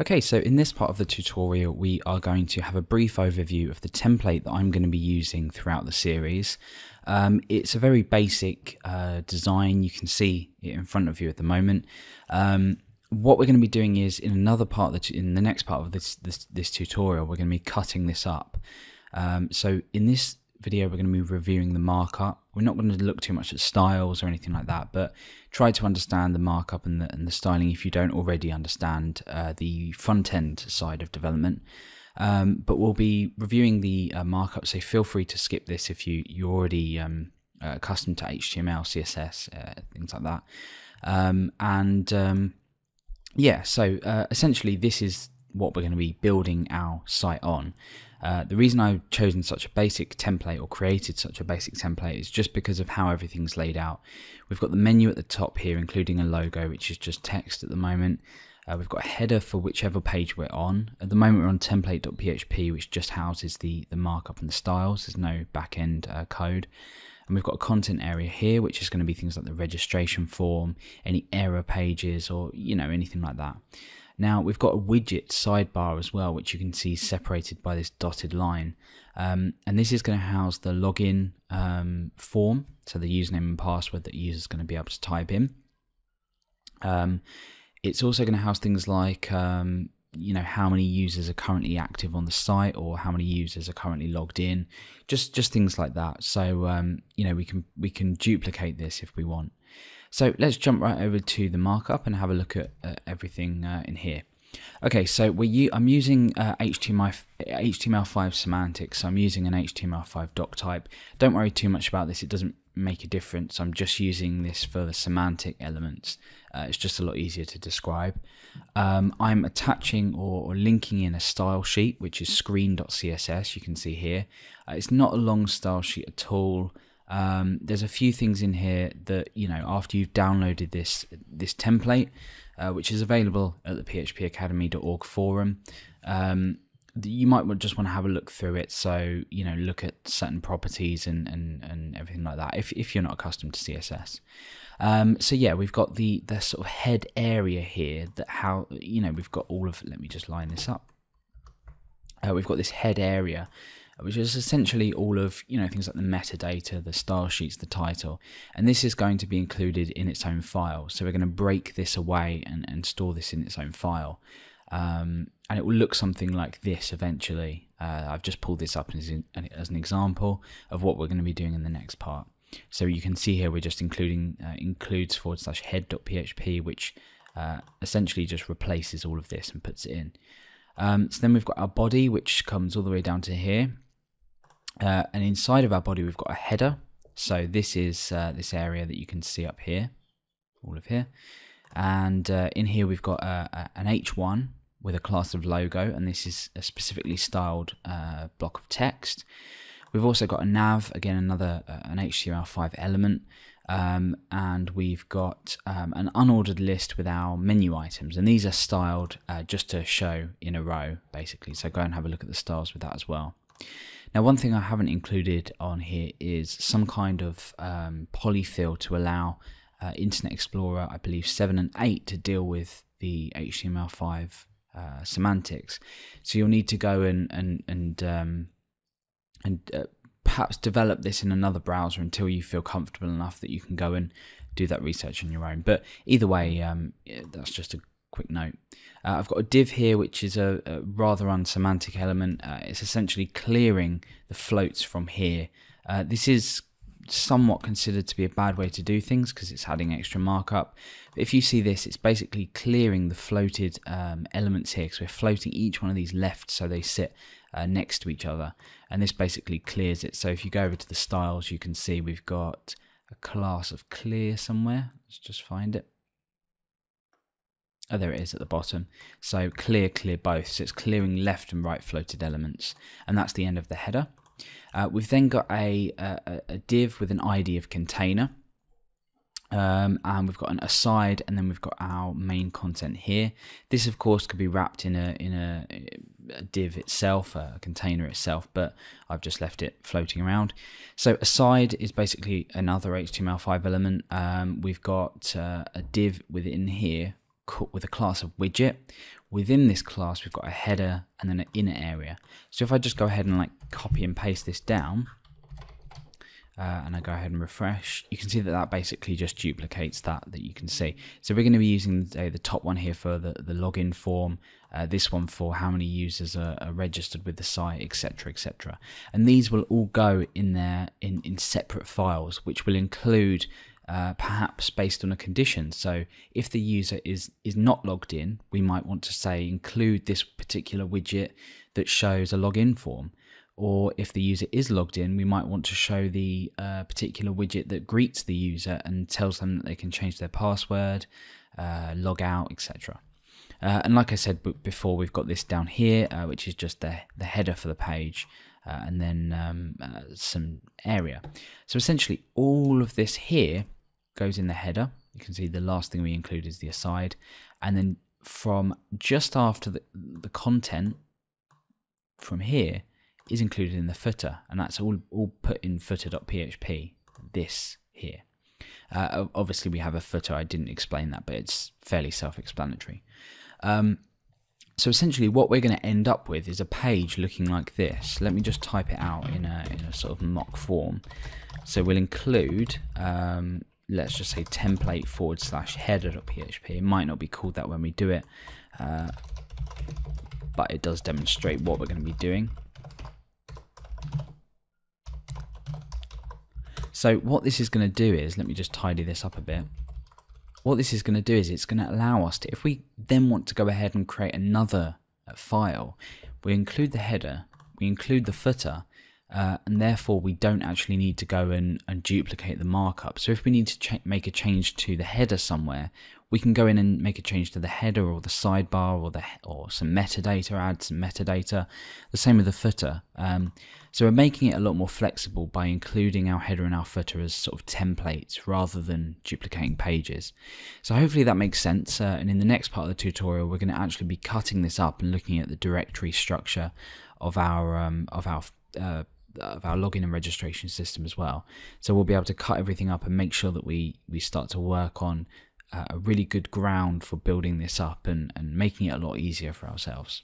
Okay, so in this part of the tutorial, we are going to have a brief overview of the template that I'm going to be using throughout the series. It's a very basic design. You can see it in front of you at the moment. What we're going to be doing is in another part, in the next part of this tutorial, we're going to be cutting this up. So in this video, we're going to be reviewing the markup. We're not going to look too much at styles or anything like that, but try to understand the markup and the styling if you don't already understand the front end side of development. But we'll be reviewing the markup, so feel free to skip this if you're already accustomed to HTML, CSS, things like that. Yeah, so essentially this is what we're going to be building our site on. The reason I've chosen such a basic template or created such a basic template is just because of how everything's laid out. We've got the menu at the top here, including a logo, which is just text at the moment. We've got a header for whichever page we're on. At the moment we're on template.php, which just houses the markup and the styles. There's no back-end code. And we've got a content area here, which is going to be things like the registration form, any error pages, or anything like that. Now we've got a widget sidebar as well, which you can see separated by this dotted line, and this is going to house the login form, so the username and password that the user is going to be able to type in. It's also going to house things like how many users are currently active on the site, or how many users are currently logged in, just things like that. So we can duplicate this if we want. So let's jump right over to the markup and have a look at everything in here. Okay, so I'm using HTML5 semantics, so I'm using an HTML5 doc type. Don't worry too much about this, it doesn't make a difference. I'm just using this for the semantic elements. It's just a lot easier to describe. I'm attaching or linking in a style sheet, which is screen.css, you can see here. It's not a long style sheet at all. There's a few things in here that, after you've downloaded this template, which is available at the phpacademy.org forum, you might just want to have a look through it. So, look at certain properties and everything like that if you're not accustomed to CSS. So yeah, we've got the sort of head area here that we've got all of, let me just line this up. We've got this head area, which is essentially all of things like the metadata, the style sheets, the title, and this is going to be included in its own file. So we're going to break this away and store this in its own file, and it will look something like this eventually. I've just pulled this up as an example of what we're going to be doing in the next part. So you can see here we're just including includes /head.php, which essentially just replaces all of this and puts it in. So then we've got our body, which comes all the way down to here. And inside of our body we've got a header, so this is this area that you can see up here, all of here, and in here we've got an h1 with a class of logo, and this is a specifically styled block of text. We've also got a nav, again another an HTML5 element, and we've got an unordered list with our menu items, and these are styled just to show in a row basically, so go and have a look at the styles with that as well. Now, one thing I haven't included on here is some kind of polyfill to allow Internet Explorer, I believe 7 and 8, to deal with the HTML5 semantics. So you'll need to go and perhaps develop this in another browser until you feel comfortable enough that you can go and do that research on your own. But either way, that's just a quick note. I've got a div here, which is a rather unsemantic element. It's essentially clearing the floats from here. This is somewhat considered to be a bad way to do things because it's adding extra markup. But if you see this, it's basically clearing the floated elements here, because we're floating each one of these left so they sit next to each other, and this basically clears it. So if you go over to the styles, you can see we've got a class of clear somewhere. Let's just find it. Oh, there it is at the bottom. So clear both. So it's clearing left and right floated elements, and that's the end of the header. We've then got a div with an ID of container, and we've got an aside, and then we've got our main content here. This, of course, could be wrapped in a div itself, a container itself, but I've just left it floating around. So aside is basically another HTML5 element. We've got a div within here with a class of widget. within this class we've got a header and then an inner area. So if I just go ahead and like copy and paste this down, and I go ahead and refresh, you can see that that basically just duplicates that you can see. So we're going to be using the top one here for the login form, this one for how many users are registered with the site, etc, etc. And these will all go in there in separate files, which will include perhaps based on a condition. So if the user is not logged in, we might want to say include this particular widget that shows a login form. Or if the user is logged in, we might want to show the particular widget that greets the user and tells them that they can change their password, log out, etc. And like I said before, we've got this down here, which is just the header for the page, and then some area. So essentially all of this here goes in the header. You can see the last thing we include is the aside, and then from just after the content from here is included in the footer, and that's all put in footer.php, this here. Obviously we have a footer, I didn't explain that, but it's fairly self-explanatory. So essentially what we're going to end up with is a page looking like this. Let me just type it out in a sort of mock form. So we'll include, let's just say template / header.php. It might not be called that when we do it, but it does demonstrate what we're going to be doing. So what this is going to do is, let me just tidy this up a bit. What this is going to do is it's going to allow us to, if we then want to go ahead and create another file, we include the header, we include the footer, and therefore we don't actually need to go and duplicate the markup. So if we need to make a change to the header somewhere, we can go in and make a change to the header or the sidebar or some metadata, add some metadata. The same with the footer. So we're making it a lot more flexible by including our header and our footer as sort of templates rather than duplicating pages. So hopefully that makes sense. And in the next part of the tutorial, we're going to actually be cutting this up and looking at the directory structure of our login and registration system as well. So we'll be able to cut everything up and make sure that we start to work on a really good ground for building this up and making it a lot easier for ourselves.